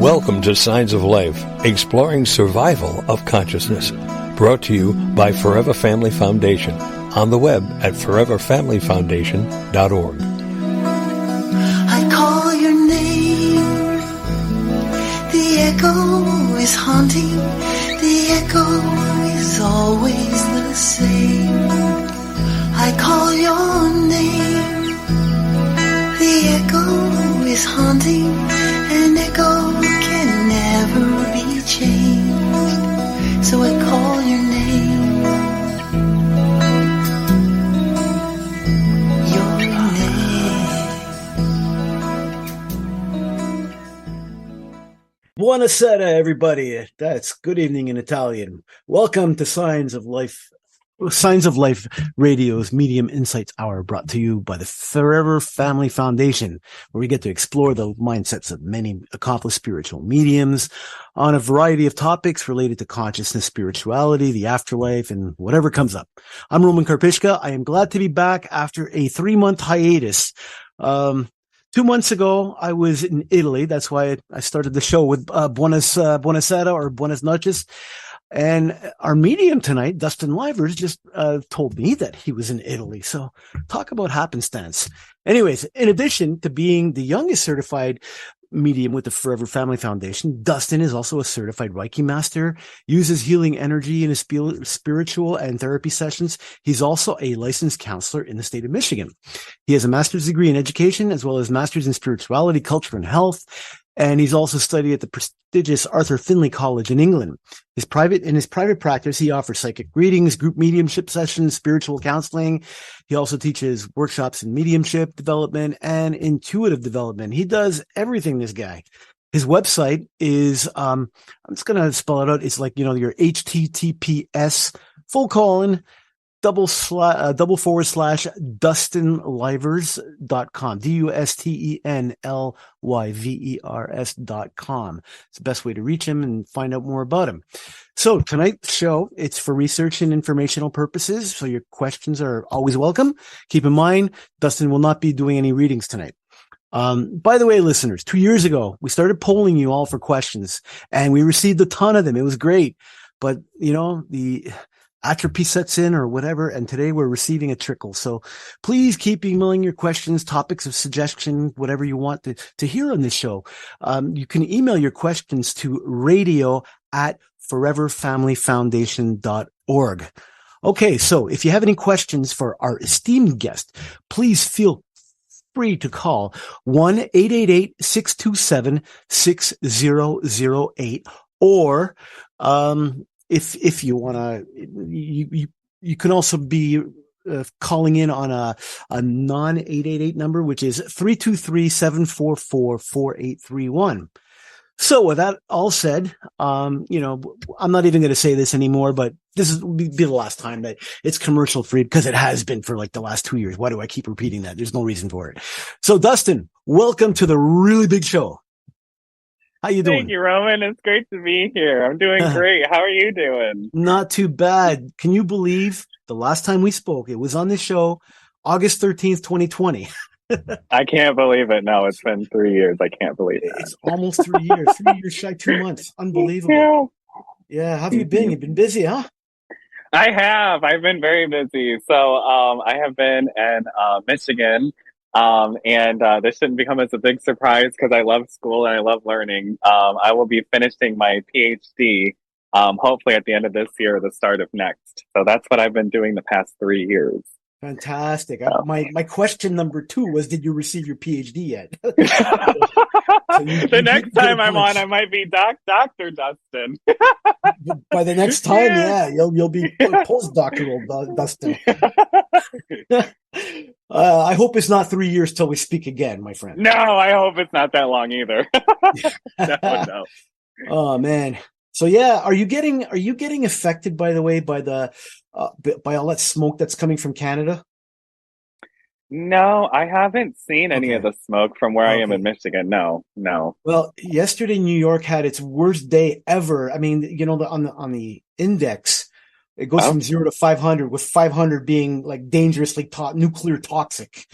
Welcome to Signs of Life, exploring survival of consciousness. Brought to you by Forever Family Foundation. On the web at foreverfamilyfoundation.org. I call your name. The echo is haunting. The echo is always the same. I call your name. The echo is haunting. An echo can never be changed. So I call your name. Buonasera, everybody. That's good evening in Italian. Welcome to Signs of Life Radio's Medium Insights Hour, brought to you by the Forever Family Foundation, where we get to explore the mindsets of many accomplished spiritual mediums on a variety of topics related to consciousness, spirituality, the afterlife, and whatever comes up. I'm Roman Karpishka. I am glad to be back after a 3-month hiatus. 2 months ago, I was in Italy. That's why I started the show with Buonasera or Buenas noches. And our medium tonight, Dusten Lyvers, just told me that he was in Italy. So talk about happenstance. Anyways, in addition to being the youngest certified medium with the Forever Family Foundation, Dusten is also a certified Reiki master, uses healing energy in his spiritual and therapy sessions. He's also a licensed counselor in the state of Michigan. He has a master's degree in education, as well as master's in spirituality, culture, and health. And he's also studied at the prestigious Arthur Findlay College in England. In his private practice, he offers psychic readings, group mediumship sessions, spiritual counseling. He also teaches workshops in mediumship development and intuitive development. He does everything, this guy. His website is, I'm just going to spell it out. It's like, your HTTPS DustenLyvers.com, DustenLyvers.com. It's the best way to reach him and find out more about him. So tonight's show, it's for research and informational purposes. So your questions are always welcome. Keep in mind, Dusten will not be doing any readings tonight. By the way, listeners, 2 years ago, we started polling you all for questions and we received a ton of them. It was great. But, the atrophy sets in or whatever, and today we're receiving a trickle. So please keep emailing your questions, topics of suggestion, whatever you want to hear on this show. You can email your questions to radio@foreverfamilyfoundation.org. Okay, so if you have any questions for our esteemed guest, please feel free to call 1-888-627-6008, or if you want to, you can also be calling in on a non-888 number, which is 323-744-4831. So with that all said, I'm not even going to say this anymore, but this will be the last time that it's commercial free, because it has been for like the last 2 years. Why do I keep repeating that? There's no reason for it. So Dusten, welcome to the really big show. How you doing? Thank you, Roman. It's great to be here. I'm doing great. How are you doing? Not too bad. Can you believe the last time we spoke, it was on this show, August 13th, 2020. I can't believe it. No, it's been 3 years. I can't believe it. It's almost 3 years. 3 years shy, 2 months. Unbelievable. Yeah. How have you been? You've been busy, huh? I have. I've been very busy. So I have been in Michigan. And this shouldn't become as a big surprise because I love school and I love learning. I will be finishing my PhD, hopefully at the end of this year or the start of next. So that's what I've been doing the past 3 years. Fantastic. My question number 2 was, did you receive your PhD yet? The next time I'm on, I might be Dr. Dusten. By the next time, you'll be postdoctoral Dusten. I hope it's not 3 years till we speak again, my friend. No, I hope it's not that long either. No. Oh man. So yeah, are you getting affected, by the way, by all that smoke that's coming from Canada? No, I haven't seen any of the smoke from where I am in Michigan. No. Well, yesterday New York had its worst day ever. I mean, on the index, It goes from 0 to 500, with 500 being like dangerously nuclear toxic.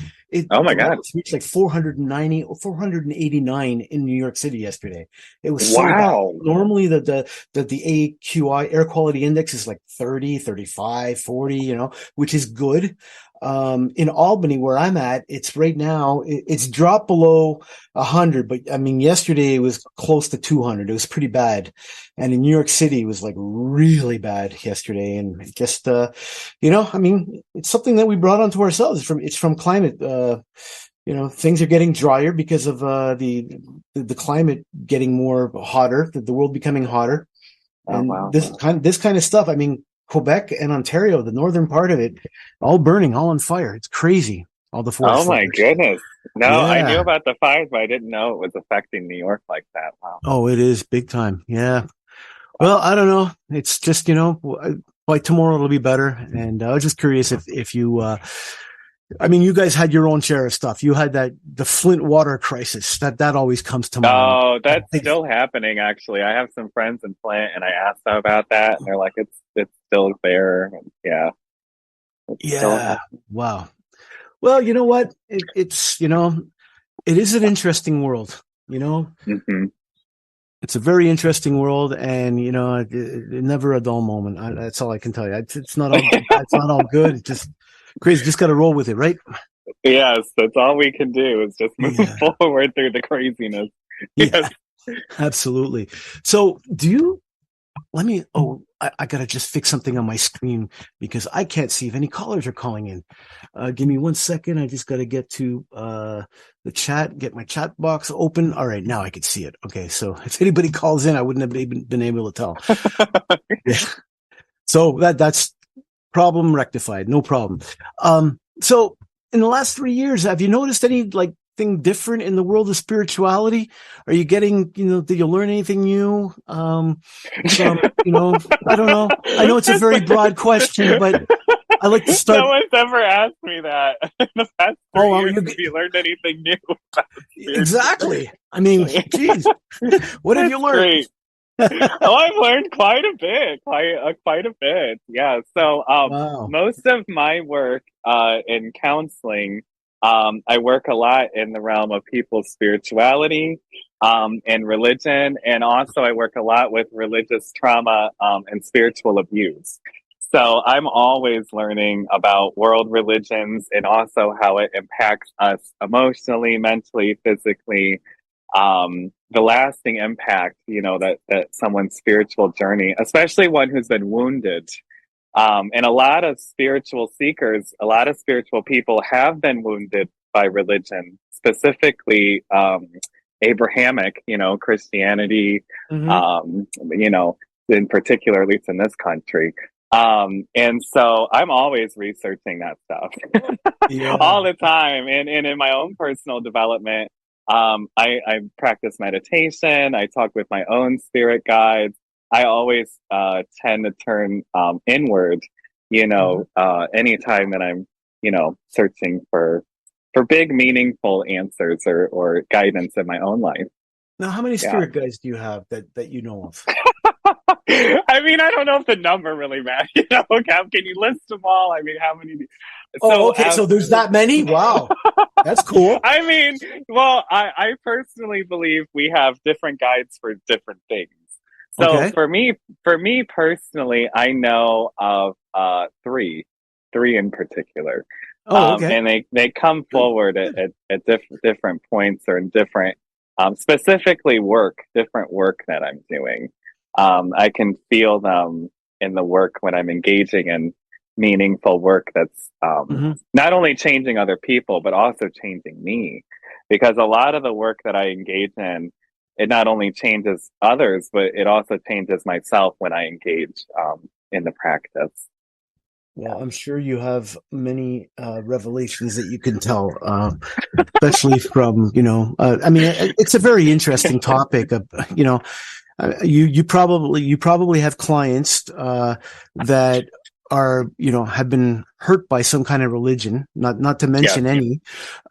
Oh my God. It's reached like 490 or 489 in New York City yesterday. It was so Wow. bad. Normally the AQI, air quality index, is like 30, 35, 40, which is good. In Albany, where I'm at, it's right now, it's dropped below 100, but I mean, yesterday it was close to 200. It was pretty bad. And in New York City, it was like really bad yesterday. And just, I mean, it's something that we brought onto ourselves. It's from climate. Things are getting drier because of, the climate getting more hotter, the world becoming hotter. And wow. this kind of stuff. I mean, Quebec and Ontario, the northern part of it, all burning, all on fire. It's crazy. All the forest. Oh my goodness. No, Yeah. I knew about the fires, but I didn't know it was affecting New York like that. Wow. Oh, it is big time. Yeah. Well, I don't know. It's just, by tomorrow it'll be better. And I was just curious if you, I mean, you guys had your own share of stuff. You had the Flint water crisis. That always comes to mind. Oh, that's still happening, actually. I have some friends in Flint, and I asked them about that, and they're like, it's still there. Yeah. Yeah. Wow. Well, you know what? It is an interesting world, Mm-hmm. It's a very interesting world, and never a dull moment. That's all I can tell you. It's not all it's not all good. It's just crazy. Just got to roll with it, right? Yes, that's all we can do is just move forward through the craziness. Yes. Yeah, absolutely. So, I got to just fix something on my screen because I can't see if any callers are calling in. Give me 1 second. I just got to get to the chat, get my chat box open. All right, now I can see it. Okay, so if anybody calls in, I wouldn't have been able to tell. Yeah. So that's problem rectified. No problem. So in the last 3 years, have you noticed any thing different in the world of spirituality? Are you getting, did you learn anything new? I don't know. I know it's a very broad question, but I like to start. No one's ever asked me that in the past 3 years. Have you learned anything new? Exactly. I mean, geez, what have you learned? I've learned quite a bit. Yeah. So, Wow. Most of my work, in counseling, I work a lot in the realm of people's spirituality, and religion. And also I work a lot with religious trauma, and spiritual abuse. So I'm always learning about world religions and also how it impacts us emotionally, mentally, physically, the lasting impact, that someone's spiritual journey, especially one who's been wounded. And a lot of spiritual seekers, a lot of spiritual people have been wounded by religion, specifically, Abrahamic, Christianity, in particular, at least in this country. And so I'm always researching that stuff all the time. And in my own personal development, I practice meditation. I talk with my own spirit guides. I always tend to turn inward, anytime that I'm, searching for big, meaningful answers or guidance in my own life. Now, how many spirit guides do you have that you know of? I mean, I don't know if the number really matters. Can you list them all? I mean, how many? So there's that many? Wow. That's cool. I mean, well, I personally believe we have different guides for different things. So for me personally, I know of three in particular. And they come forward at different points or in different, specifically different work that I'm doing. I can feel them in the work when I'm engaging in meaningful work that's not only changing other people, but also changing me. Because a lot of the work that I engage in, it not only changes others, but it also changes myself when I engage in the practice. Well, I'm sure you have many revelations that you can tell, especially from, I mean, it's a very interesting topic. You probably have clients that are, have been hurt by some kind of religion, not to mention any,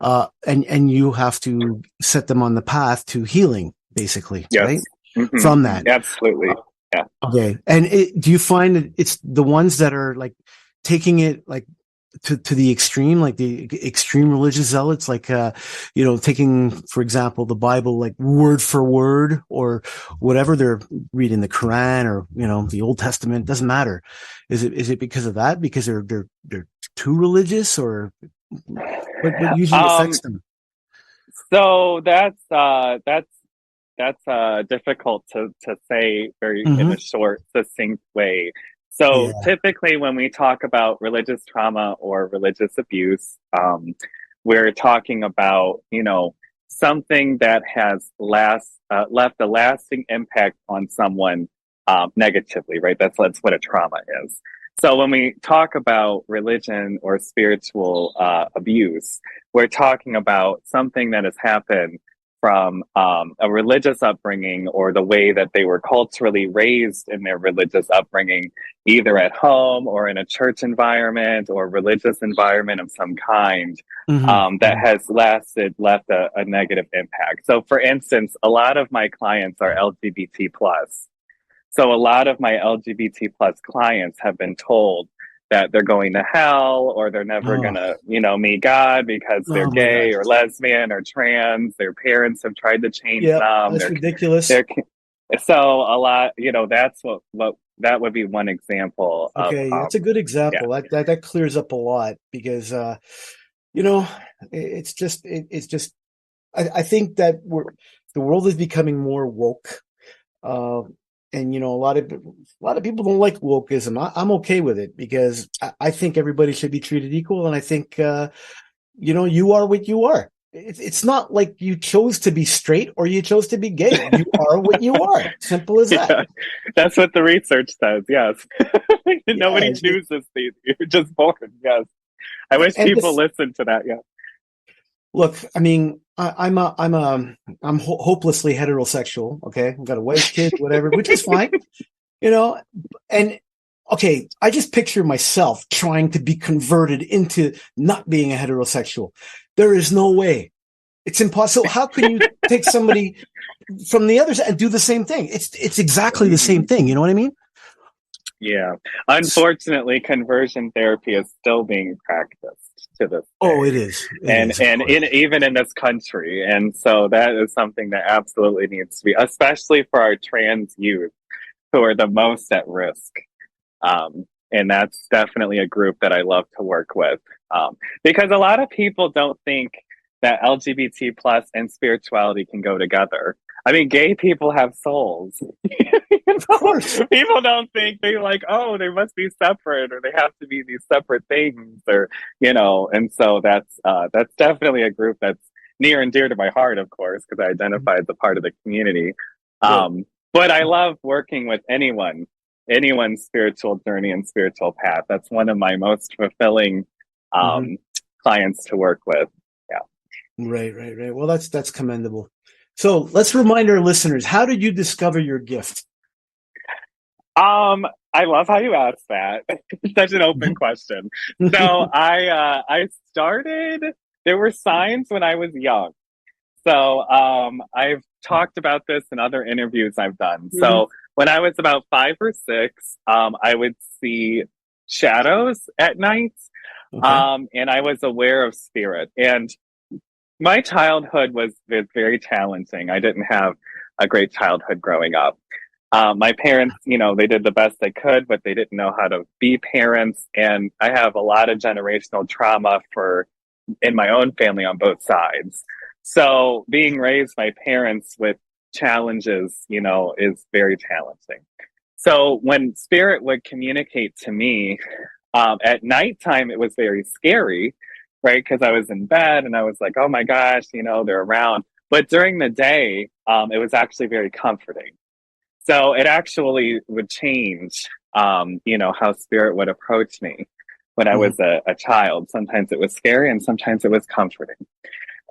and you have to set them on the path to healing, basically, right? Mm-hmm. From that. Absolutely. Yeah. Okay. And do you find that it's the ones that are like taking it like to the extreme, like the extreme religious zealots, like, taking, for example, the Bible, like word for word or whatever, they're reading the Quran or, the Old Testament, doesn't matter. Is it because of that? Because they're too religious, or what usually affects them? So that's difficult to say very in a short, succinct way. So Yeah. typically, when we talk about religious trauma or religious abuse, we're talking about something that has left a lasting impact on someone negatively, right? That's what a trauma is. So when we talk about religion or spiritual abuse, we're talking about something that has happened from a religious upbringing, or the way that they were culturally raised in their religious upbringing, either at home or in a church environment or religious environment of some kind, that has left a negative impact. So, for instance, a lot of my clients are LGBT plus. So a lot of my LGBT plus clients have been told that they're going to hell, or they're never going to, meet God because they're gay or lesbian or trans. Their parents have tried to change them. That's ridiculous. So a lot, that's what that would be one example. Okay, that's a good example. Yeah. That clears up a lot, because it's just I think that the world is becoming more woke. And a lot of people don't like wokeism. I'm okay with it, because I think everybody should be treated equal, and I think you are what you are. It's not like you chose to be straight or you chose to be gay. You are what you are. Simple as that. Yeah, that's what the research says. Yes, nobody chooses these. You're just born. Yes, I wish people listen to that. Yeah. Look, I mean, I'm hopelessly heterosexual. Okay, I've got a wife, kid, whatever, which is fine, And okay, I just picture myself trying to be converted into not being a heterosexual. There is no way. It's impossible. How can you take somebody from the other side and do the same thing? It's exactly the same thing. You know what I mean? Yeah. Unfortunately, conversion therapy is still being practiced to this day. Oh, it is. Even in this country. And so that is something that absolutely needs to be, especially for our trans youth who are the most at risk. And that's definitely a group that I love to work with. Because a lot of people don't think that LGBT plus and spirituality can go together. I mean, gay people have souls. Of course. People don't think, they like, oh, they must be separate, or they have to be these separate things, or, and so that's definitely a group that's near and dear to my heart, of course, because I identify as a part of the community. But I love working with anyone's spiritual journey and spiritual path. That's one of my most fulfilling clients to work with. Yeah. Right. Well, that's commendable. So let's remind our listeners, how did you discover your gift? I love how you asked that. It's such an open question. So I started, there were signs when I was young. So I've talked about this in other interviews I've done. So when I was about 5 or 6, I would see shadows at night. And I was aware of spirit. And my childhood was very challenging. I didn't have a great childhood growing up. My parents, they did the best they could, but they didn't know how to be parents. And I have a lot of generational trauma in my own family on both sides. So being raised by parents with challenges, is very challenging. So when spirit would communicate to me, at nighttime, it was very scary, right? Because I was in bed and I was like, oh my gosh, they're around. But during the day, it was actually very comforting. So it actually would change, how spirit would approach me when I was a child. Sometimes it was scary and sometimes it was comforting.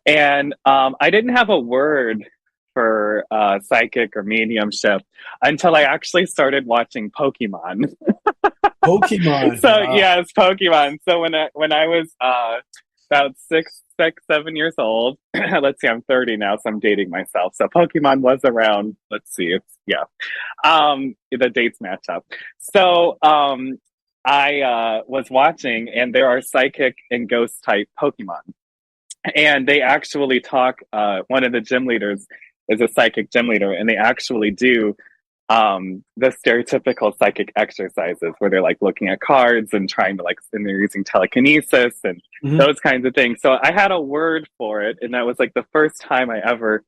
And I didn't have a word for psychic or mediumship until I actually started watching Pokemon. Pokemon. So yes, Pokemon. So when I was about 6, 7 years old. Let's see, I'm 30 now, so I'm dating myself. So Pokemon was around. Let's see, the dates match up. So I was watching, and there are psychic and ghost type Pokemon, and they actually talk. One of the gym leaders is a psychic gym leader, and they actually do the stereotypical psychic exercises where they're like looking at cards and trying to and they're using telekinesis and those kinds of things. So I had a word for it, and that was like the first time I ever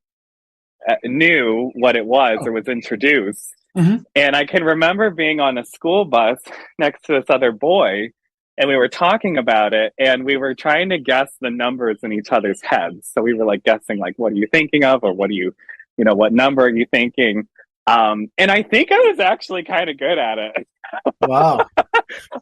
knew what it was or was introduced. And I can remember being on a school bus next to this other boy, and we were talking about it, and we were trying to guess the numbers in each other's heads. So we were like guessing, like, what are you thinking of? Or what do you what number are you thinking? And I think I was actually kind of good at it. Wow.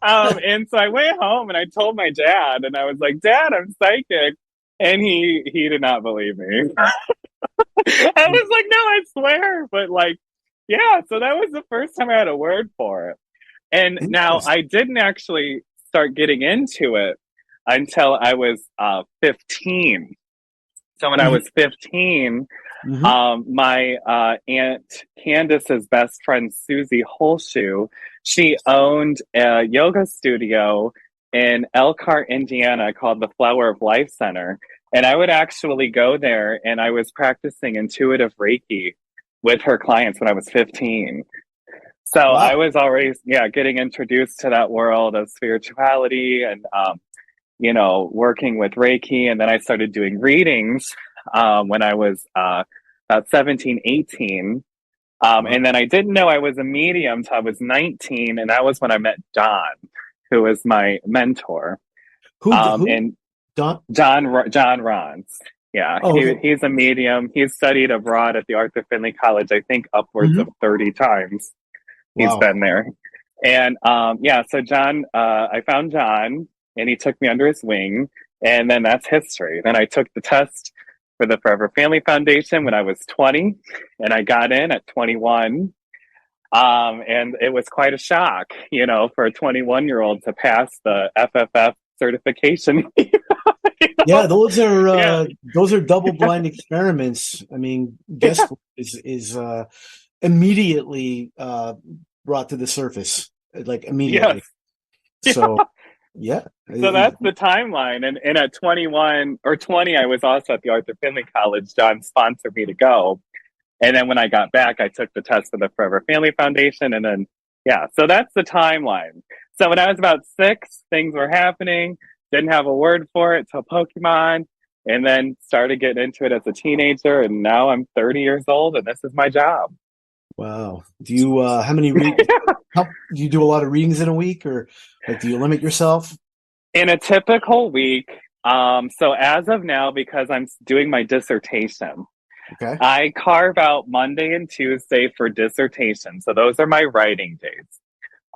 And so I went home and I told my dad, and I was like, Dad, I'm psychic. And he did not believe me. I was like, no, I swear. But yeah, so that was the first time I had a word for it. And now I didn't actually start getting into it until I was 15. So when I was 15, my Aunt Candace's best friend, Susie Holshoe, she owned a yoga studio in Elkhart, Indiana called the Flower of Life Center. And I would actually go there, and I was practicing intuitive Reiki with her clients when I was 15. So I was already, getting introduced to that world of spirituality and, working with Reiki. And then I started doing readings when I was about 17, 18. And then I didn't know I was a medium until I was 19. And that was when I met Don, who was my mentor. Who? And Don Rons. Yeah, he's a medium. He's studied abroad at the Arthur Findlay College, I think upwards of 30 times. He's been there. And so John, I found John, and he took me under his wing, and then that's history. Then I took the test for the Forever Family Foundation when I was 20, and I got in at 21. And it was quite a shock, for a 21-year-old to pass the FFF certification. Yeah, those are double-blind experiments. I mean, guess is immediately brought to the surface, immediately. Yes. So, yeah. So that's the timeline. And at 21 or 20, I was also at the Arthur Findlay College. John sponsored me to go. And then when I got back, I took the test for the Forever Family Foundation. And then, so that's the timeline. So when I was about 6, things were happening. Didn't have a word for it till Pokemon, and then started getting into it as a teenager. And now I'm 30 years old, and this is my job. Wow. Do you, how many readings? Do you do a lot of readings in a week, or do you limit yourself? In a typical week, so as of now, because I'm doing my dissertation, I carve out Monday and Tuesday for dissertation. So those are my writing days.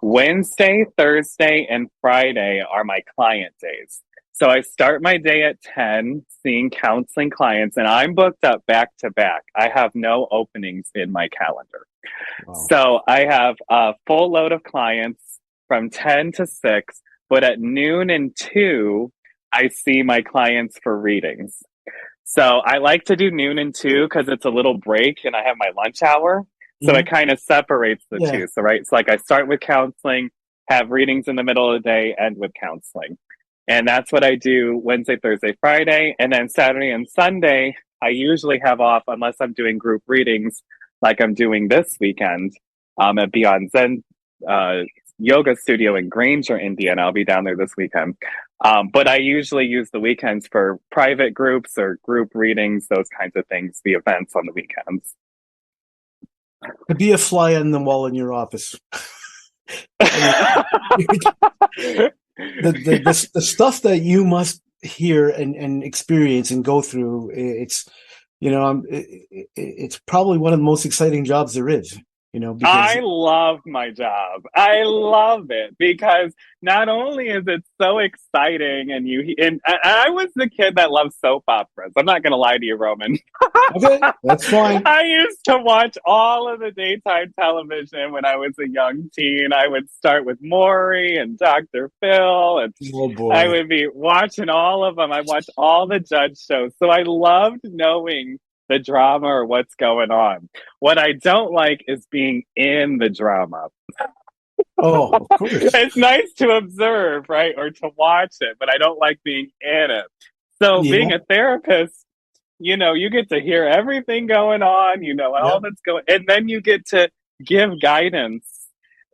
Wednesday, Thursday, and Friday are my client days. So I start my day at 10, seeing counseling clients, and I'm booked up back to back. I have no openings in my calendar. Wow. So I have a full load of clients from 10 to 6, but at noon and 2, I see my clients for readings. So I like to do noon and 2 because it's a little break and I have my lunch hour. So it kind of separates the two. So, so I start with counseling, have readings in the middle of the day, end with counseling. And that's what I do Wednesday, Thursday, Friday. And then Saturday and Sunday, I usually have off unless I'm doing group readings like I'm doing this weekend at Beyond Zen Yoga Studio in Granger, Indiana. I'll be down there this weekend. But I usually use the weekends for private groups or group readings, those kinds of things, the events on the weekends. To be a fly on the wall in your office. The stuff that you must hear and experience and go through, it's probably one of the most exciting jobs there is. because I love my job. I love it because not only is it so exciting, and I was the kid that loved soap operas. I'm not going to lie to you, Roman. okay, that's fine. I used to watch all of the daytime television when I was a young teen. I would start with Maury and Dr. Phil, and Oh I boy. would be watching all of them. I watched all the judge shows. So I loved knowing the drama or what's going on. What I don't like is being in the drama. Oh, of course. It's nice to observe, right? Or to watch it, but I don't like being in it. So Yeah. being a therapist, you get to hear everything going on, all Yep. that's going, and then you get to give guidance.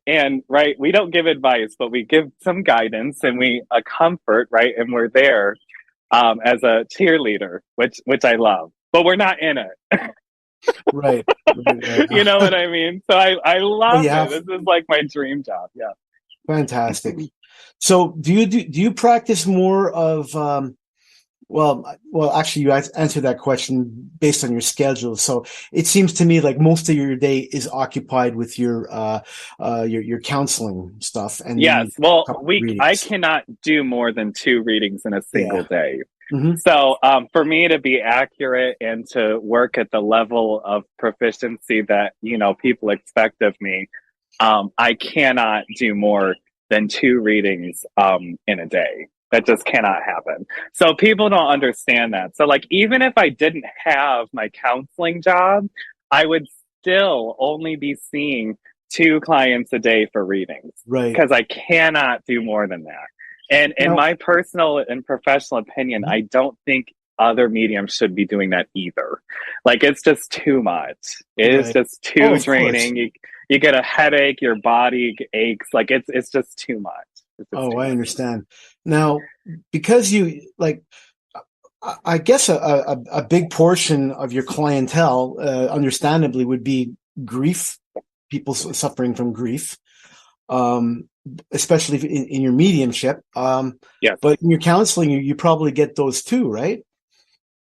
And right, we don't give advice, but we give some guidance and we a comfort, right? And we're there as a cheerleader, which I love, but we're not in it. Right. Right. You know what I mean? So I Well, love yeah. it. This is like my dream job. Yeah. Fantastic. So do you practice more of well, actually, you answered that question based on your schedule. So it seems to me like most of your day is occupied with your counseling stuff and Yes. then Well, a couple I readings. cannot do more than 2 readings in a single Yeah. day. Hmm. So, for me to be accurate and to work at the level of proficiency that, people expect of me, I cannot do more than 2 readings, in a day. That just cannot happen. So people don't understand that. So like, even if I didn't have my counseling job, I would still only be seeing 2 clients a day for readings Right. because I cannot do more than that. And in Now, my personal and professional opinion, I don't think other mediums should be doing that either. Like, it's just too much. It is right. just Oh, too of course. draining. You get a headache, your body aches. Like, it's just too much. It's just Oh, too I much. understand. Now, because you like, I guess a big portion of your clientele, understandably, would be grief, people suffering from grief, um, especially in your mediumship. Yes. But in your counseling, you probably get those too, right?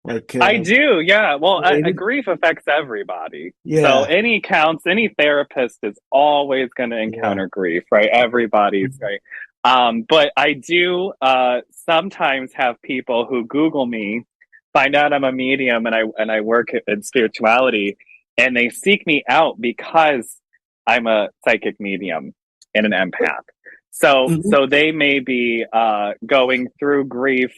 Like, I do, yeah. Well, related? grief affects everybody. So Yeah, any therapist is always going to yeah. encounter grief, right? Everybody's right. But I do sometimes have people who Google me, find out I'm a medium, and I work in spirituality, and they seek me out because I'm a psychic medium and an empath. Mhm. So they may be going through grief,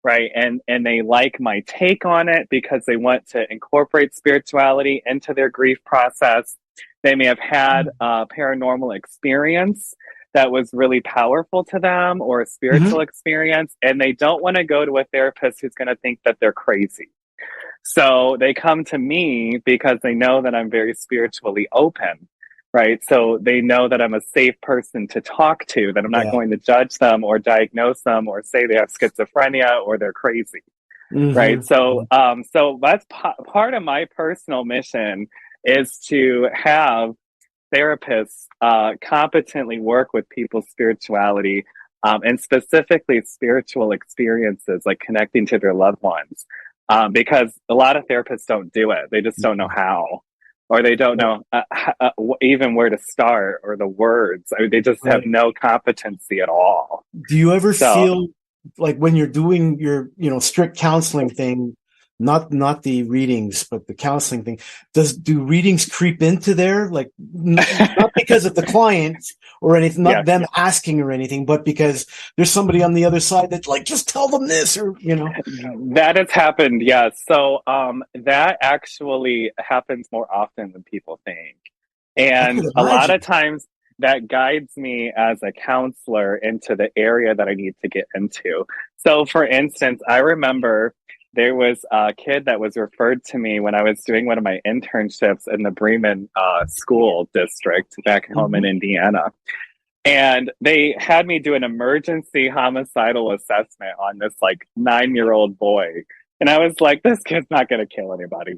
right, and they like my take on it because they want to incorporate spirituality into their grief process. They may have had a paranormal experience that was really powerful to them, or a spiritual Mhm. experience, and they don't want to go to a therapist who's going to think that they're crazy. So they come to me because they know that I'm very spiritually open, right? So they know that I'm a safe person to talk to, that I'm not Yeah. going to judge them or diagnose them or say they have schizophrenia or they're crazy, right? Hmm. So that's part of my personal mission, is to have therapists competently work with people's spirituality, and specifically spiritual experiences, like connecting to their loved ones. Because a lot of therapists don't do it. They just don't know how, or they don't know even where to start, or the words. I mean, they just have Right. no competency at all. Do you ever So feel like when you're doing your, strict counseling thing, not the readings, but the counseling thing, do readings creep into there? Like, not because of the client or anything, not yeah, them asking or anything, but because there's somebody on the other side that's like, just tell them this, or. that has happened. Yes. So that actually happens more often than people think. I could And a lot of imagine. times that guides me as a counselor into the area that I need to get into. So, for instance, I remember there was a kid that was referred to me when I was doing one of my internships in the Bremen school district back home in Mhm. Indiana. And they had me do an emergency homicidal assessment on this like 9-year-old boy. And I was like, this kid's not going to kill anybody.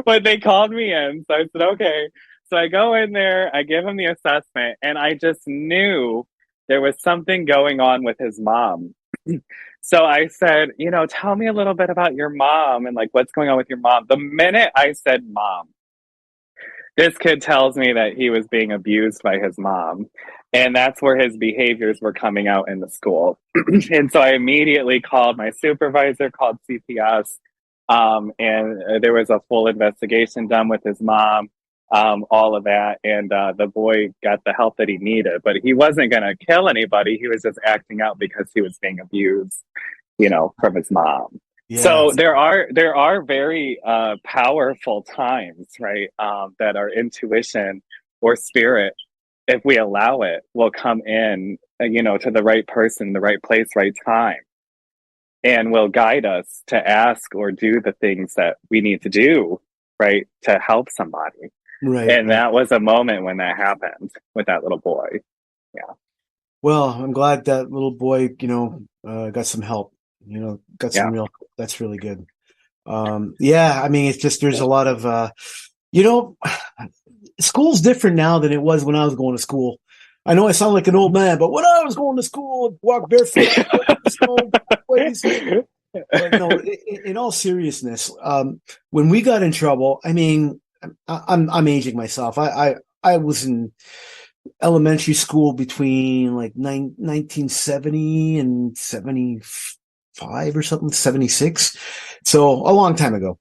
But they called me in. So I said, okay. So I go in there, I give him the assessment, and I just knew there was something going on with his mom. So I said, tell me a little bit about your mom and like what's going on with your mom. The minute I said mom, this kid tells me that he was being abused by his mom, and that's where his behaviors were coming out in the school. And so I immediately called my supervisor, called CPS, and there was a full investigation done with his mom, all of that, and the boy got the help that he needed. But he wasn't going to kill anybody. He was just acting out because he was being abused, from his mom. Yes. So there are very powerful times, right, that our intuition or spirit, if we allow it, will come in, to the right person, the right place, right time, and will guide us to ask or do the things that we need to do, right, to help somebody. Right. And that was a moment when that happened with that little boy. Yeah. Well, I'm glad that little boy, got some help. Got some real. That's really good. I mean, it's just there's a lot of, school's different now than it was when I was going to school. I know I sound like an old man, but when I was going to school, walk barefoot. But no, in all seriousness, when we got in trouble, I mean, I'm aging myself. I was in elementary school between like 1970 and 75 or something, 76. So a long time ago.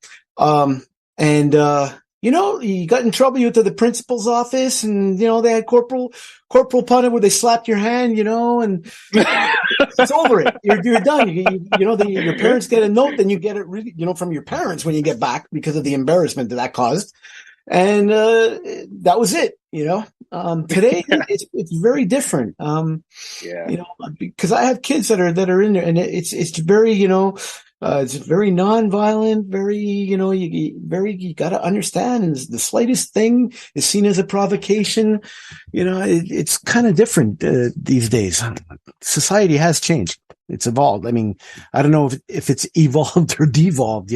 You got in trouble, you went to the principal's office and, they had corporal punishment where they slapped your hand, and it's over it. You're done. Your parents get a note, then you get it really, from your parents when you get back because of the embarrassment that caused. And, that was it, today it's very different. Because I have kids that are in there and it's very, it's very nonviolent, very, you got to understand. And the slightest thing is seen as a provocation. It's kind of different these days. Society has changed. It's evolved. I mean, I don't know if it's evolved or devolved,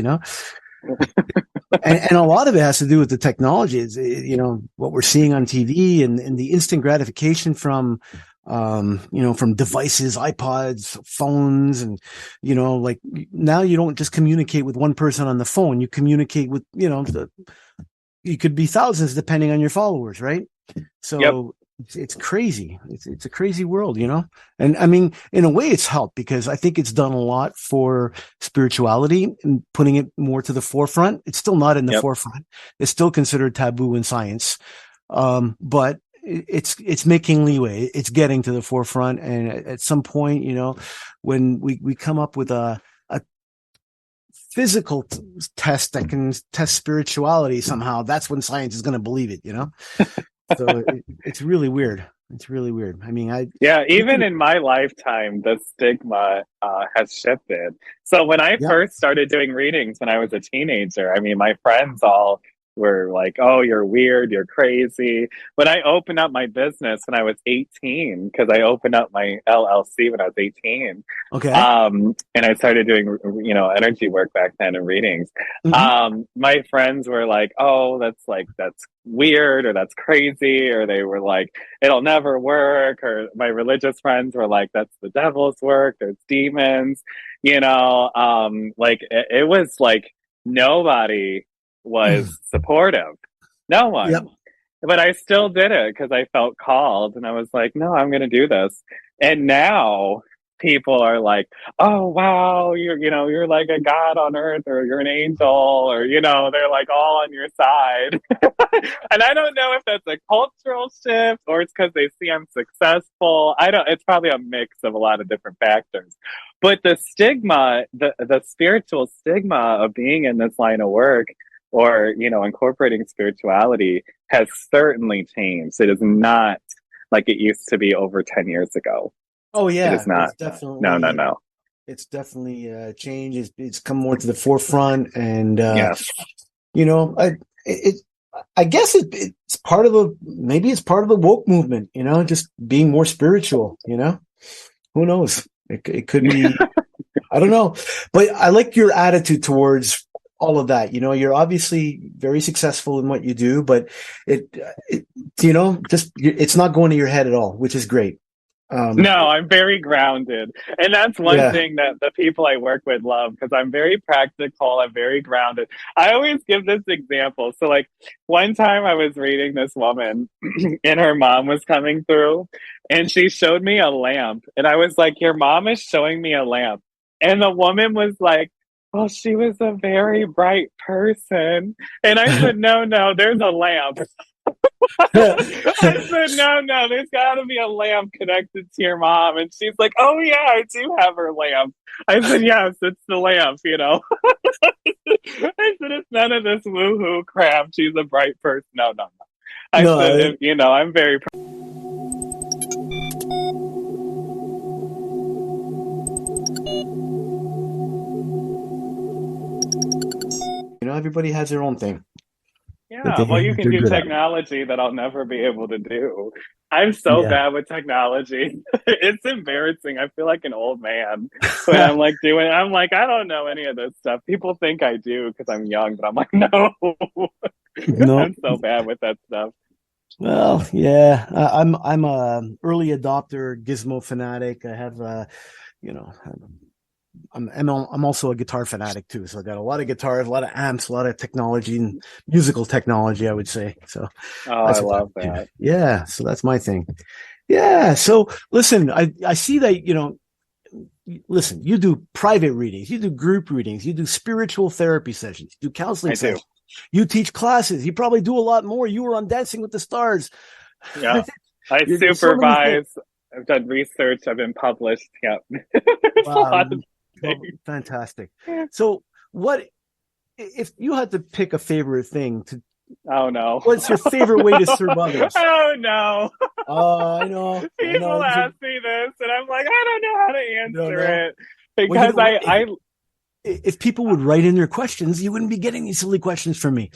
and a lot of it has to do with the technology. What we're seeing on TV and the instant gratification from devices, iPods, phones, and, like now you don't just communicate with one person on the phone. You communicate with, you could be thousands depending on your followers, right? So it's crazy. It's a crazy world, and I mean, in a way it's helped because I think it's done a lot for spirituality and putting it more to the forefront. It's still not in the forefront. It's still considered taboo in science. But it's making leeway. It's getting to the forefront. And at some point, when we come up with a physical test that can test spirituality somehow, that's when science is going to believe it, So it's really weird. It's really weird. I mean, even in my lifetime, the stigma has shifted. So when I first started doing readings when I was a teenager, I mean, my friends all were like, "Oh, you're weird, you're crazy." When I opened up my business when I was 18, because I opened up my LLC when I was 18, okay, and I started doing, energy work back then and readings. Mm-hmm. My friends were like, "Oh, that's weird, or that's crazy," or they were like, "It'll never work," or my religious friends were like, "That's the devil's work. There's demons," it was like nobody was supportive. No one. Yep. But I still did it because I felt called and I was like, no, I'm going to do this. And now people are like, oh, wow, you're like a god on earth, or you're an angel, or, they're like all on your side. And I don't know if that's a cultural shift or it's because they see I'm successful. It's probably a mix of a lot of different factors. But the stigma, the spiritual stigma of being in this line of work, or, incorporating spirituality, has certainly changed. It is not like it used to be over 10 years ago. Oh, yeah. It is not. It's definitely, No. It's definitely changed. It's come more to the forefront. And, yes. I guess it's part of maybe it's part of the woke movement, just being more spiritual, who knows? It could be, I don't know. But I like your attitude towards all of that. You're obviously very successful in what you do, but it's not going to your head at all, which is great. No, I'm very grounded. And that's one thing that the people I work with love, because I'm very practical, I'm very grounded. I always give this example. So, like, one time I was reading this woman, and her mom was coming through, and she showed me a lamp. And I was like, your mom is showing me a lamp. And the woman was like, well, she was a very bright person. And I said, no, there's a lamp. I said, no, there's got to be a lamp connected to your mom. And she's like, oh, yeah, I do have her lamp. I said, yes, it's the lamp, you know. I said, it's none of this woo-hoo crap. She's a bright person. No. I said, you know, I'm very You know, everybody has their own thing. Yeah, well, you can do technology that I'll never be able to do. I'm so bad with technology. It's embarrassing. I feel like an old man when I'm like I don't know any of this stuff. People think I do because I'm young, but I'm like, no. I'm so bad with that stuff. Well, yeah, I'm a early adopter, gizmo fanatic. I have, I'm also a guitar fanatic too. So I got a lot of guitars, a lot of amps, a lot of technology and musical technology, I would say. So I love that. Yeah. So that's my thing. Yeah. So listen, I see that, you do private readings, you do group readings, you do spiritual therapy sessions, you do counseling sessions, you teach classes. You probably do a lot more. You were on Dancing with the Stars. Yeah. I supervise. I've done research. I've been published. Yeah. Wow. Fantastic. So what if you had to pick a favorite thing to what's your favorite way to serve others? Oh no. I know. People ask me this and I'm like, I don't know how to answer it. Because if people would write in their questions, you wouldn't be getting these silly questions from me.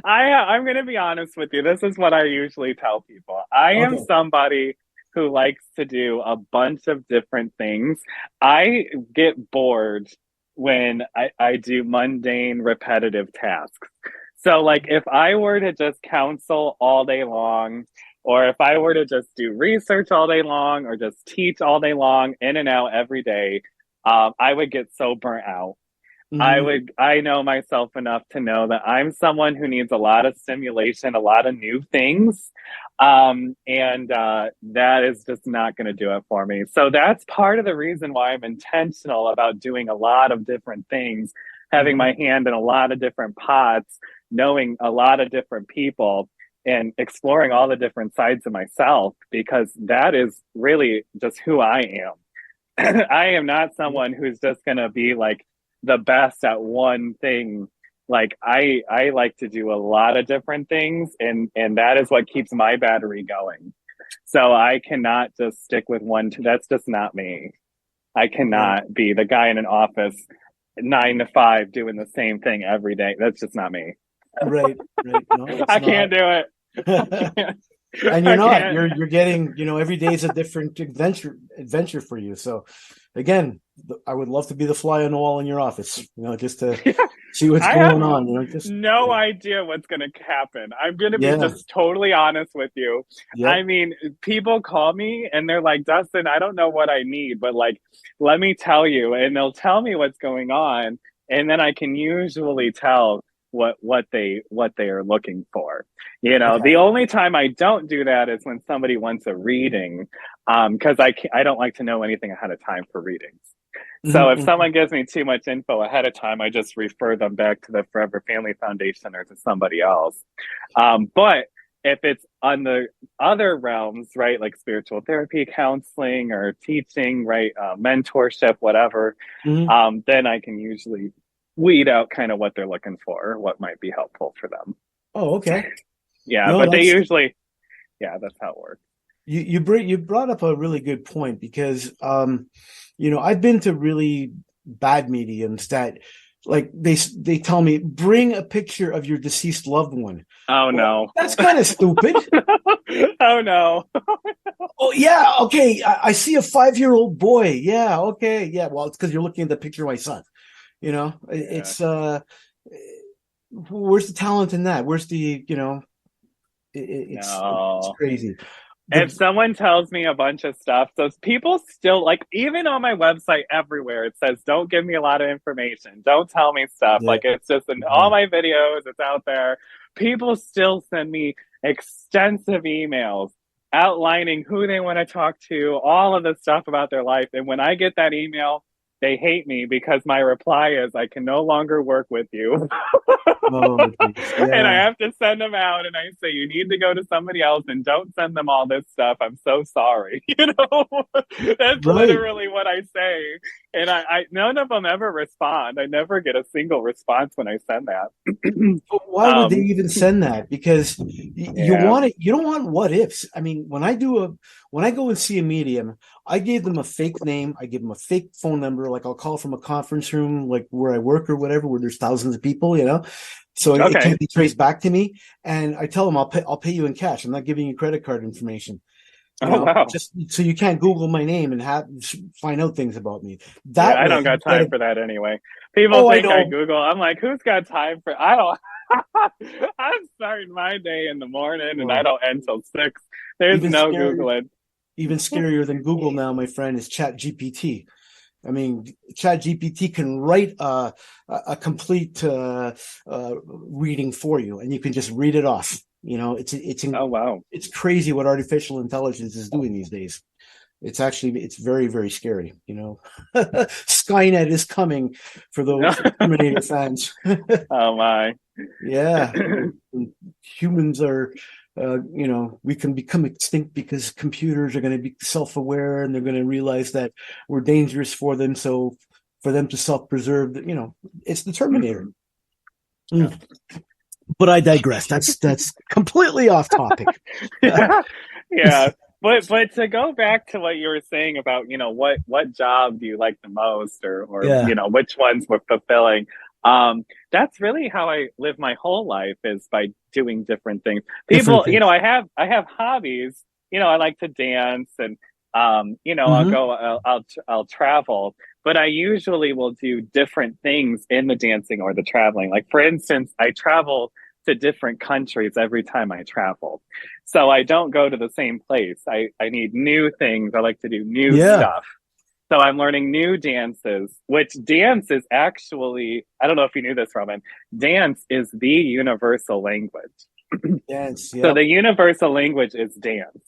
I'm going to be honest with you. This is what I usually tell people. I am somebody who likes to do a bunch of different things. I get bored when I do mundane, repetitive tasks. So, like, if I were to just counsel all day long, or if I were to just do research all day long, or just teach all day long, in and out every day, I would get so burnt out. Mm-hmm. I know myself enough to know that I'm someone who needs a lot of stimulation, a lot of new things. And that is just not going to do it for me. So that's part of the reason why I'm intentional about doing a lot of different things, having my hand in a lot of different pots, knowing a lot of different people, and exploring all the different sides of myself, because that is really just who I am. I am not someone who's just going to be like the best at one thing. Like I like to do a lot of different things, and that is what keeps my battery going. So I cannot just stick with one. That's just not me. I cannot be the guy in an office 9 to 5 doing the same thing every day. That's just not me. Right. No, I can't do it. And you're not. You're getting, every day is a different adventure for you. So again, I would love to be the fly on the wall in your office, just to see what's going on. No idea what's going to happen. I'm going to be just totally honest with you. Yep. I mean, people call me and they're like, Dusten, I don't know what I need, but like, let me tell you. And they'll tell me what's going on. And then I can usually tell what they are looking for. The only time I don't do that is when somebody wants a reading, because I don't like to know anything ahead of time for readings. So if someone gives me too much info ahead of time, I just refer them back to the Forever Family Foundation or to somebody else. But if it's on the other realms, right, like spiritual therapy, counseling, or teaching, right, mentorship, whatever, then I can usually weed out kind of what they're looking for, what might be helpful for them. Oh, okay. Yeah, but they usually, that's how it works. You brought up a really good point, because, I've been to really bad mediums that, like, they tell me, bring a picture of your deceased loved one. Oh, no. That's kind of stupid. Oh, no. Oh, yeah. Okay. I see a 5-year-old boy. Yeah. Okay. Yeah. Well, it's because you're looking at the picture of my son. It's, where's the talent in that? Where's the, it's crazy. If someone tells me a bunch of stuff, so people still, like, even on my website everywhere, it says, don't give me a lot of information. Don't tell me stuff. Yeah. Like, it's just in all my videos, it's out there. People still send me extensive emails outlining who they want to talk to, all of the stuff about their life. And when I get that email, they hate me because my reply is, I can no longer work with you. Oh, geez. And I Yeah. have to send them out, and I say, you need to go to somebody else and don't send them all this stuff. I'm so sorry. That's Right. literally what I say. And I none of them ever respond. I never get a single response when I send that. But why would they even send that? Because you Yeah. want it. You don't want what ifs. I mean, when I go and see a medium, I give them a fake name. I give them a fake phone number. Like I'll call from a conference room, like where I work or whatever, where there's thousands of people, so it Okay. can't be traced back to me. And I tell them I'll pay you in cash. I'm not giving you credit card information. Wow. Just so you can't Google my name and find out things about me. Yeah, That I way, don't got time for that anyway. People think I Google. I'm like, who's got time for? I don't. I'm starting my day in the morning, and I don't end till 6. There's no Googling. Even scarier than Google now, my friend, is Chat GPT. I mean, Chat GPT can write a complete reading for you, and you can just read it off. Oh wow, it's crazy what artificial intelligence is doing these days. It's very, very scary. Skynet is coming for those Terminator fans. Oh my, yeah. Humans are. We can become extinct because computers are going to be self-aware and they're going to realize that we're dangerous for them. So for them to self-preserve, it's the Terminator. Yeah. But I digress. That's completely off topic. Yeah. But to go back to what you were saying about, what job do you like the most or which ones were fulfilling? That's really how I live my whole life, is by doing different things. People, I have hobbies. I like to dance and, I'll travel, but I usually will do different things in the dancing or the traveling. Like, for instance, I travel to different countries every time I travel. So I don't go to the same place. I need new things. I like to do new stuff. So I'm learning new dances, which dance is actually, I don't know if you knew this, Roman, dance is the universal language. Dance, So the universal language is dance.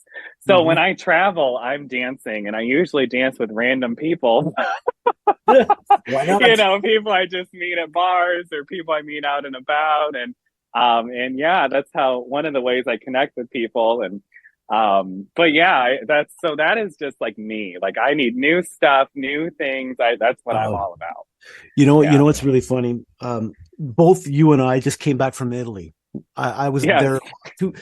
So when I travel, I'm dancing, and I usually dance with random people. Why not? People I just meet at bars or people I meet out and about. And yeah, that's how, one of the ways I connect with people. And but yeah, that is just like me. Like, I need new stuff, new things. That's what I'm all about. You know what's really funny? Both you and I just came back from Italy. I was there 2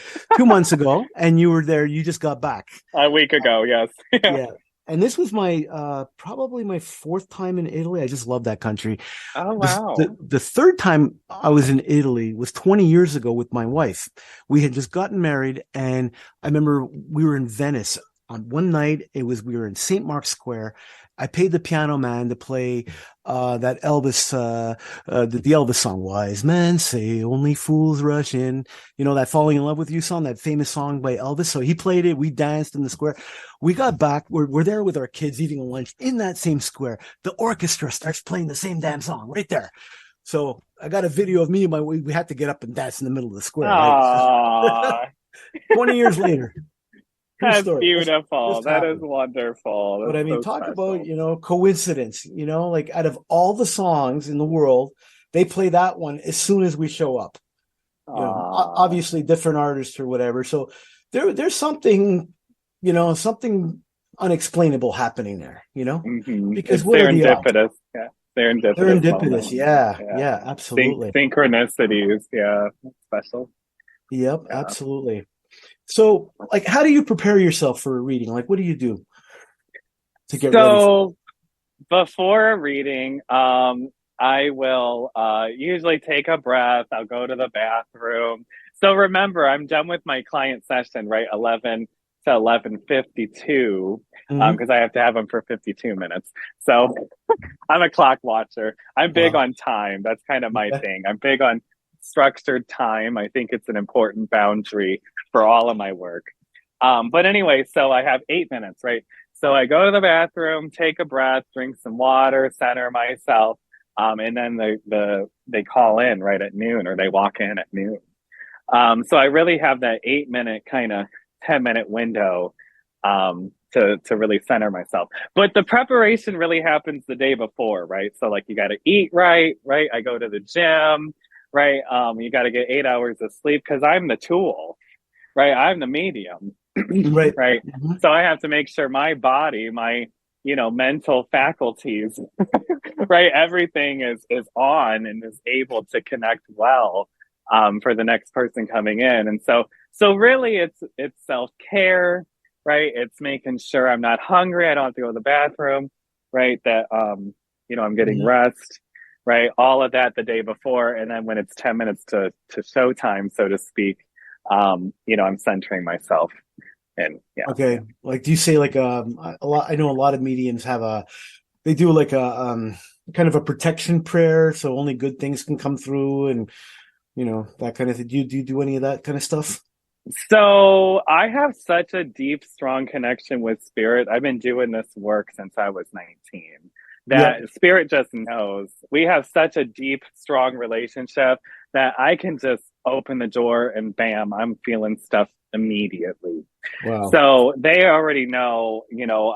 months ago, and you were there. You just got back a week ago. Yes. Yeah. And this was my probably my 4th time in Italy. I just love that country. Oh wow! The 3rd time I was in Italy was 20 years ago with my wife. We had just gotten married, and I remember we were in Venice on one night. We were in St. Mark's Square. I paid the piano man to play that Elvis, the Elvis song, "Wise Men Say Only Fools Rush In." That "Falling in Love with You" song, that famous song by Elvis. So he played it. We danced in the square. We got back. We're there with our kids eating lunch in that same square. The orchestra starts playing the same damn song right there. So I got a video of me and we had to get up and dance in the middle of the square. Right? 20 years later. That's beautiful. That is wonderful. But I mean, talk about, coincidence, like, out of all the songs in the world, they play that one as soon as we show up. Obviously different artists or whatever. So there's something, something unexplainable happening there, because it's serendipitous. Yeah. Serendipitous. Yeah, absolutely. Synchronicities. Yeah. Special. Yep. Yeah. Absolutely. So, like, how do you prepare yourself for a reading? Like, what do you do to get ready? So, before a reading, I will usually take a breath. I'll go to the bathroom. So remember, I'm done with my client session, right? 11 to 11:52, because I have to have them for 52 minutes. So I'm a clock watcher. I'm big on time. That's kind of my thing. I'm big on structured time. I think it's an important boundary for all of my work. But anyway, so I have 8 minutes, right? So I go to the bathroom, take a breath, drink some water, center myself, and then they call in right at noon, or they walk in at noon. So I really have that 8 minute kind of 10 minute window to really center myself. But the preparation really happens the day before, right? So like you got to eat right? I go to the gym, right? You got to get 8 hours of sleep because I'm the tool, right? I'm the medium, Right. right? Mm-hmm. So I have to make sure my body, my mental faculties, right? Everything is on and is able to connect well for the next person coming in. And so really it's self-care, right? It's making sure I'm not hungry, I don't have to go to the bathroom, right? That I'm getting rest, right? All of that the day before, and then when it's 10 minutes to showtime, so to speak, I'm centering myself. And yeah. Okay. Like, do you say like a lot? I know a lot of mediums they do like a kind of a protection prayer, so only good things can come through, and that kind of thing. Do you do any of that kind of stuff? So I have such a deep, strong connection with spirit. I've been doing this work since I was 19. That spirit just knows. We have such a deep, strong relationship that I can just open the door and bam, I'm feeling stuff immediately. Wow. So they already know,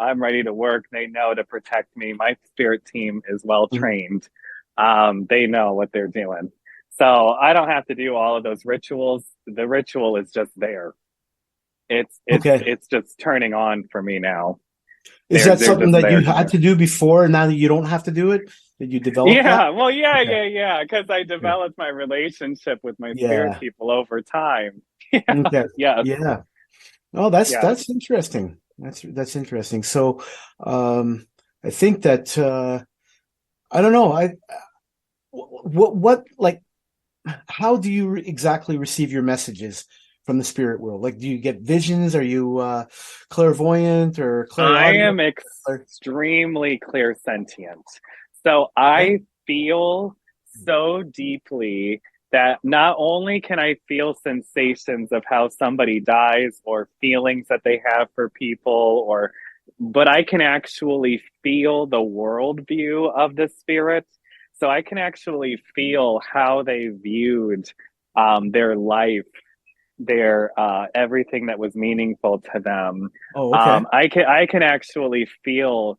I'm ready to work. They know to protect me. My spirit team is well trained. They know what they're doing. So I don't have to do all of those rituals. The ritual is just there. It's just turning on for me now. Is that something that you had to do before, and now that you don't have to do it? Did you develop that? Yeah, well, yeah. Because I developed my relationship with my spirit people over time. Okay. Yeah. Yeah. Oh, that's interesting. That's interesting. So, I think that I don't know. What like, how do you exactly receive your messages from the spirit world? Like, do you get visions? Are you clairvoyant or clairaudient? I am extremely clairsentient. So I feel so deeply that not only can I feel sensations of how somebody dies or feelings that they have for people, but I can actually feel the worldview of the spirit. So I can actually feel how they viewed their life, their everything that was meaningful to them. Oh, okay. I can actually feel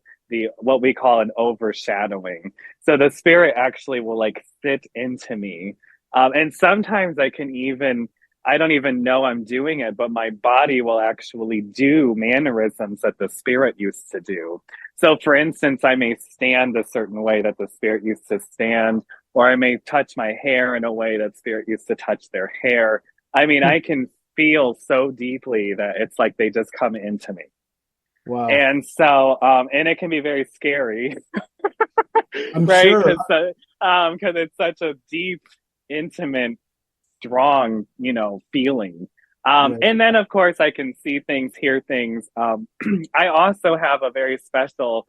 what we call an overshadowing. So the spirit actually will like sit into me. And sometimes I don't even know I'm doing it, but my body will actually do mannerisms that the spirit used to do. So for instance, I may stand a certain way that the spirit used to stand, or I may touch my hair in a way that spirit used to touch their hair. I mean, I can feel so deeply that it's like they just come into me. Wow. And so, and it can be very scary, I'm right? sure. Because it's such a deep, intimate, strong, feeling. Right. And then, of course, I can see things, hear things. I also have a very special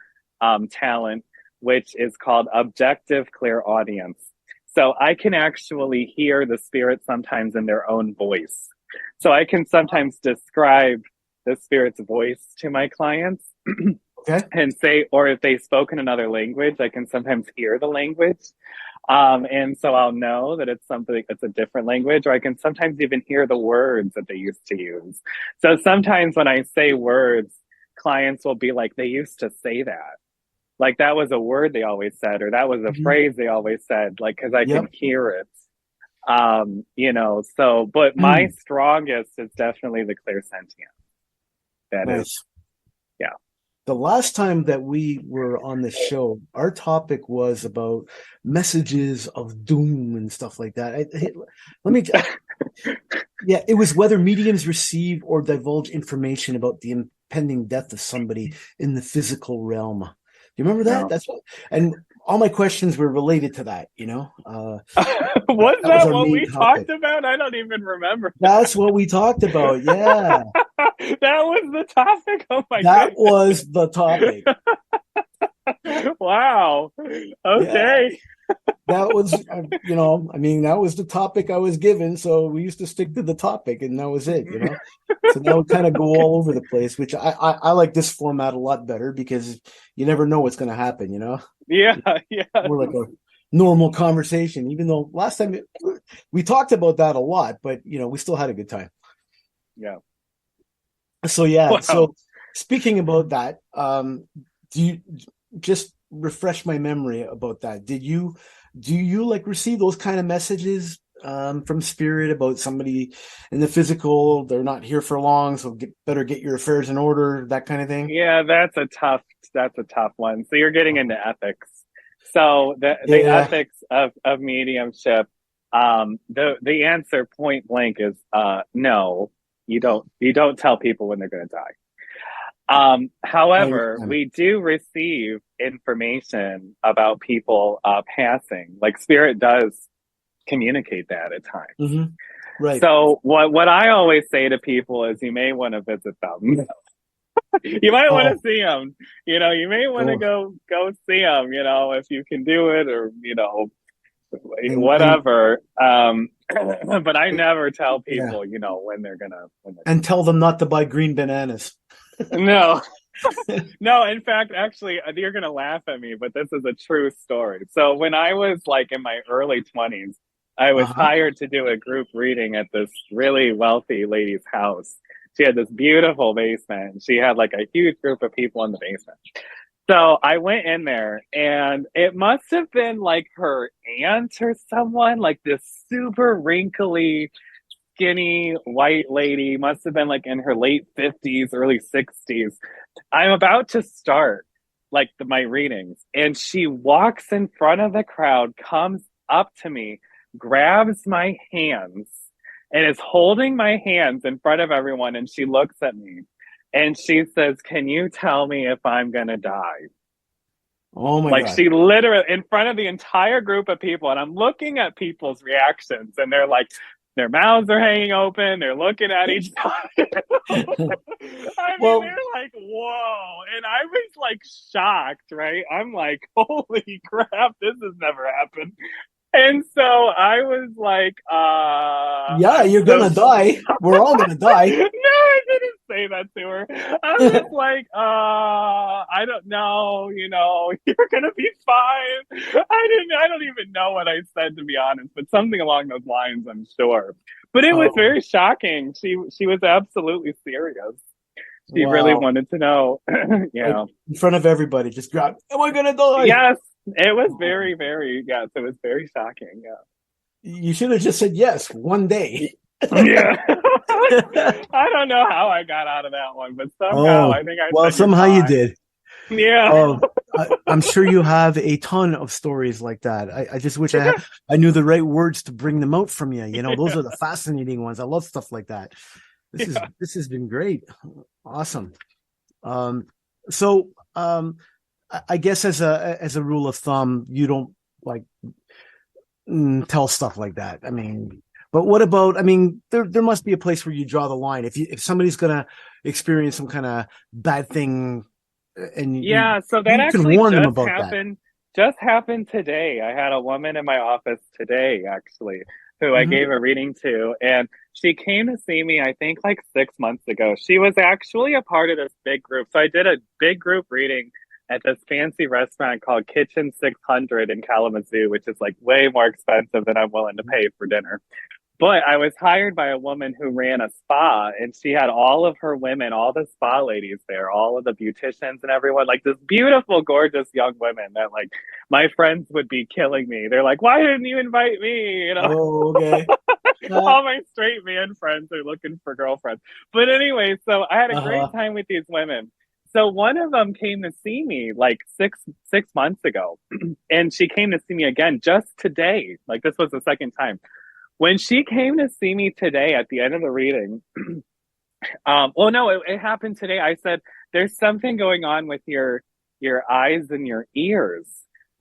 talent, which is called objective clairaudience. So I can actually hear the spirit sometimes in their own voice. So I can sometimes describe the spirit's voice to my clients and say, or if they spoke in another language, I can sometimes hear the language. And so I'll know that it's something that's a different language, or I can sometimes even hear the words that they used to use. So sometimes when I say words, clients will be like, they used to say that. Like that was a word they always said, or that was a phrase they always said, like, cause I can hear it. But my strongest is definitely the clairsentient. That is. Yeah. The last time that we were on the show, our topic was about messages of doom and stuff like that. It was whether mediums receive or divulge information about the impending death of somebody in the physical realm. Do you remember that? No. That's and all my questions were related to that, Was that what we talked about? I don't even remember. That's what we talked about. Yeah. That was the topic. Oh my That goodness. was the topic. Wow. Okay. That was, I mean, that was the topic I was given. So we used to stick to the topic and that was it, So now we kind of go all over the place, which I like this format a lot better because you never know what's going to happen, Yeah, yeah. More like a normal conversation, even though last time we talked about that a lot, but we still had a good time. Yeah. So yeah. Wow. So speaking about that, do you just refresh my memory about that? Do you like receive those kind of messages from spirit about somebody in the physical? They're not here for long, so better get your affairs in order, that kind of thing. Yeah, that's a tough one. So you're getting into ethics. So the Yeah. ethics of mediumship, the answer point blank is no. You don't tell people when they're going to die. However, we do receive information about people passing. Like spirit does communicate that at times. Mm-hmm. Right. So what I always say to people is, you may want to visit them. You might want to see them. You may want to go see them. If you can do it, or whatever. But I never tell people, when they're gonna. And tell them not to buy green bananas. No. No, in fact, actually, you're going to laugh at me, but this is a true story. So when I was like in my early 20s, I was hired to do a group reading at this really wealthy lady's house. She had this beautiful basement. She had like a huge group of people in the basement. So I went in there, and it must have been like her aunt or someone, like this super wrinkly, skinny white lady, must have been like in her late 50s, early 60s. I'm about to start like my readings, and she walks in front of the crowd, comes up to me, grabs my hands, and is holding my hands in front of everyone. And she looks at me and she says, "Can you tell me if I'm going to die?" Oh my God. She literally in front of the entire group of people. And I'm looking at people's reactions, and they're like, their mouths are hanging open. They're looking at each other. I mean, they're like, whoa. And I was like shocked, right? I'm like, holy crap, this has never happened. And so I was like, yeah, you're going to die. We're all going to die. No, I didn't say that to her. I was like, I don't know, you're going to be fine. I don't even know what I said, to be honest, but something along those lines, I'm sure. But it was very shocking. She was absolutely serious. She really wanted to know. Yeah. Like, in front of everybody, just grab, am I going to die? Yes. It was very, very, yes, it was very shocking. Yeah. You should have just said yes one day. Yeah. I don't know how I got out of that one, but somehow I think somehow you did. Yeah. I'm sure you have a ton of stories like that. I just wish I knew the right words to bring them out from you. Those are the fascinating ones. I love stuff like that. This has been great. Awesome. I guess as a rule of thumb, you don't like tell stuff like that. I mean, but what about? I mean, there must be a place where you draw the line. If somebody's gonna experience some kind of bad thing, and so that actually warn them about just happened today. I had a woman in my office today, actually, who I gave a reading to, and she came to see me, I think, like 6 months ago. She was actually a part of this big group. So I did a big group reading at this fancy restaurant called Kitchen 600 in Kalamazoo, which is like way more expensive than I'm willing to pay for dinner. But I was hired by a woman who ran a spa, and she had all of her women, all the spa ladies there, all of the beauticians and everyone, like this beautiful, gorgeous young women that like my friends would be killing me. They're like, why didn't you invite me? Oh, okay. All my straight man friends are looking for girlfriends. But anyway, so I had a great time with these women. So one of them came to see me like six months ago, and she came to see me again just today. Like this was the second time. When she came to see me today at the end of the reading, it happened today. I said, there's something going on with your eyes and your ears.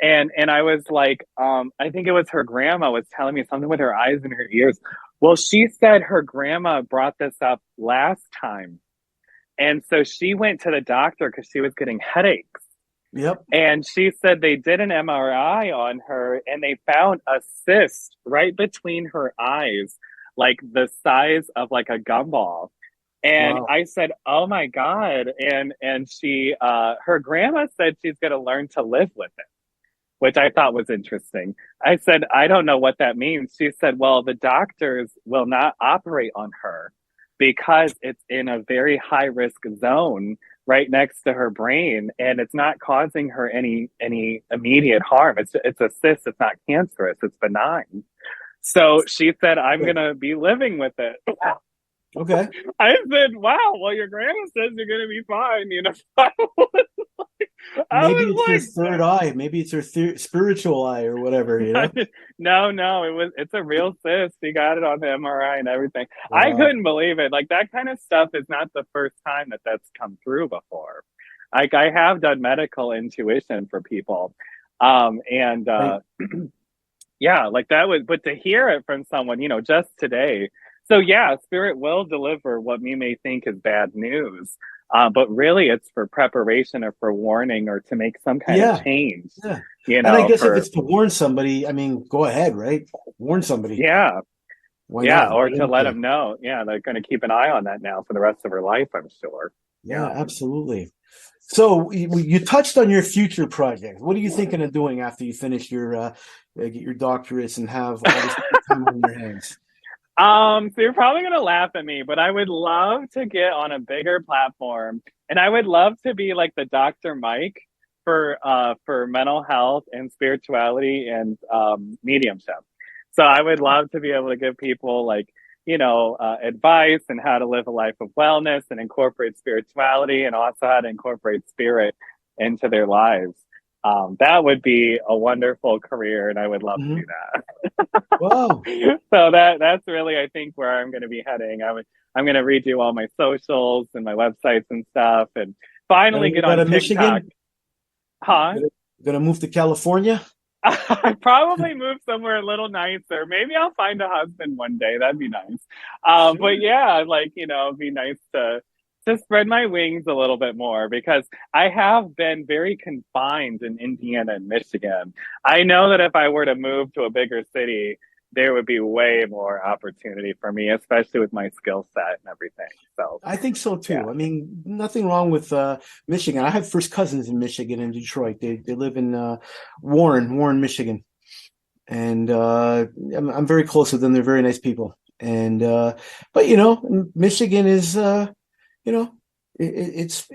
And I was like, I think it was her grandma was telling me something with her eyes and her ears. Well, she said her grandma brought this up last time. And so she went to the doctor because she was getting headaches. Yep. And she said they did an MRI on her and they found a cyst right between her eyes, like the size of like a gumball. And Wow. I said, "Oh my God." And she her grandma said she's gonna learn to live with it, which I thought was interesting. I said, "I don't know what that means." She said, "Well, the doctors will not operate on her because it's in a very high risk zone right next to her brain, and it's not causing her any immediate harm. It's a cyst. It's not cancerous. It's benign." So she said, "I'm Good. gonna be living with it." Okay. I said, "Wow, well, your grandma says you're gonna be fine." I Maybe it's her was third like, eye. Maybe it's her spiritual eye or whatever, you know? no, it's a real cyst. He got it on the MRI and everything. I Wow. couldn't believe it. Like that kind of stuff is not the first time that that's come through before. Like I have done medical intuition for people, and Right. yeah, like that was. But to hear it from someone, just today. So yeah, spirit will deliver what we may think is bad news, but really it's for preparation or for warning or to make some kind of Yeah. change. Yeah. And I guess if For it's to warn somebody, I mean, go ahead, right? Warn somebody. yeah, Why yeah, not? or Why to wouldn't let you? them know. Yeah, they're going to keep an eye on that now for the rest of her life, I'm sure. Yeah, Yeah. absolutely. So you touched on your future project. What are you thinking of doing after you finish get your doctorates and have all this time on your hands? So you're probably gonna laugh at me, but I would love to get on a bigger platform, and I would love to be like the Dr. Mike for mental health and spirituality and mediumship. So I would love to be able to give people like advice and how to live a life of wellness and incorporate spirituality and also how to incorporate spirit into their lives. That would be a wonderful career, and I would love to Hmm. do that. Wow. So that's really I think where I'm going to be heading. I'm going to redo all my socials and my websites and stuff, and finally Gonna get move out on of TikTok. Michigan? Huh? Gonna move to California? I probably move somewhere a little nicer. Maybe I'll find a husband one day. That'd be nice. But Sure. yeah, like it'd be nice to spread my wings a little bit more because I have been very confined in Indiana and Michigan. I know that if I were to move to a bigger city, there would be way more opportunity for me, especially with my skill set and everything. So I think so yeah. too. I mean, nothing wrong with Michigan. I have first cousins in Michigan and Detroit. They live in Warren, Michigan, and I'm very close with them. They're very nice people. And but Michigan is you know it's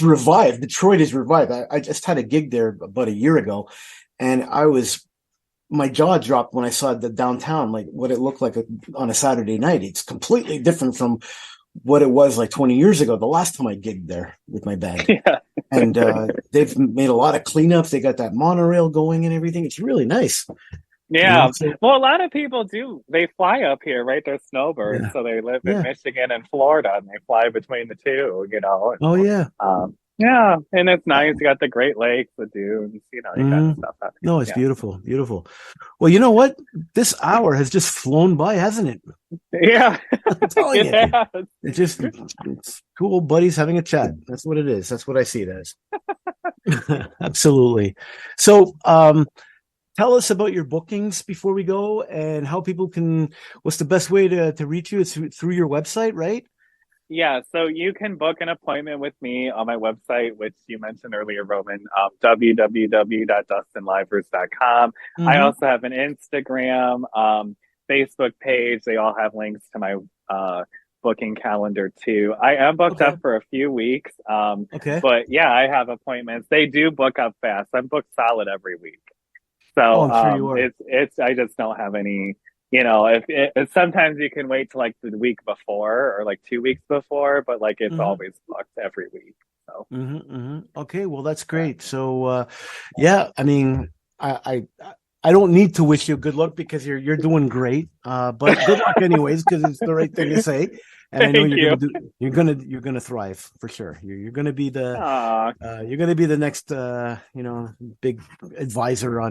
revived. Detroit is revived. I just had a gig there about a year ago, and my jaw dropped when I saw the downtown, like what it looked like on a Saturday night. It's completely different from what it was like 20 years ago, the last time I gigged there with my band. Yeah. And they've made a lot of cleanups. They got that monorail going and everything. It's really nice. Yeah. So, Well, a lot of people do. They fly up here, right? They're snowbirds. yeah. So they live in Yeah. Michigan and Florida and they fly between the two. Oh, yeah. Yeah. And it's nice. You got the Great Lakes, the dunes, you got Hmm. stuff out No, here. it's Yeah. beautiful. Beautiful. Well, you know what? This hour has just flown by, hasn't it? Yeah. I'm telling you. It has. It's two old buddies having a chat. That's what it is. That's what I see it as. Absolutely. So, tell us about your bookings before we go and how people what's the best way to reach you? It's through your website, right? Yeah, so you can book an appointment with me on my website, which you mentioned earlier, Roman, www.dustenlyvers.com. I Mm-hmm. also have an Instagram, Facebook page. They all have links to my booking calendar too. I am booked Okay. up for a few weeks, Okay. but yeah, I have appointments. They do book up fast. I'm booked solid every week. Oh, So I'm sure you are. it's I just don't have any. If sometimes you can wait till like the week before or like 2 weeks before, but like it's Mm-hmm. always booked every week. So Mm-hmm. Mm-hmm. Okay. Well, that's yeah. great. So, yeah, I mean, I don't need to wish you good luck because you're doing great. But good luck anyways, because it's the right thing to say. And I know Thank you. you're gonna thrive for sure. You're gonna be Aw. you're gonna be the next big advisor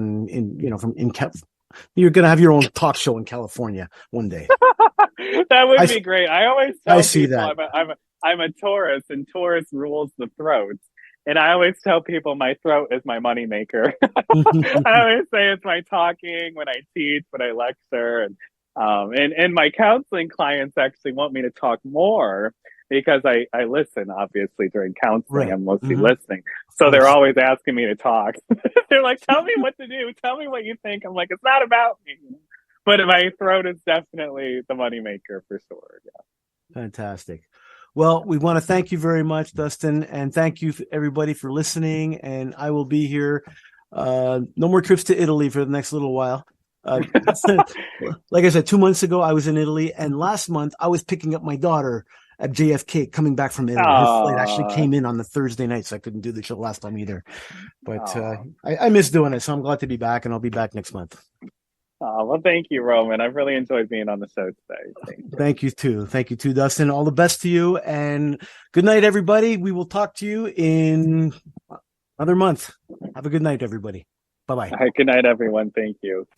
you're gonna have your own talk show in California one day. That would I be great. I always I tell see people that. I'm a Taurus and Taurus rules the throat. And I always tell people my throat is my moneymaker. I always say it's my talking when I teach, when I lecture, and my counseling clients actually want me to talk more because I listen, obviously, during counseling. Right. I'm mostly listening. So they're always asking me to talk. They're like, tell me what to do. Tell me what you think. I'm like, it's not about me. But my throat is definitely the moneymaker for sure. Yeah. Fantastic. Well, we want to thank you very much, Dusten, and thank you everybody for listening. And I will be here. No more trips to Italy for the next little while. Like I said, 2 months ago, I was in Italy, and last month I was picking up my daughter at JFK coming back from Italy. Her flight actually came in on the Thursday night, so I couldn't do the show last time either. But I miss doing it, so I'm glad to be back, and I'll be back next month. Well, thank you, Roman. I've really enjoyed being on the show today. Thank you too. Thank you too, Dusten. All the best to you, and good night, everybody. We will talk to you in another month. Have a good night, everybody. Bye-bye. All right, good night, everyone. Thank you.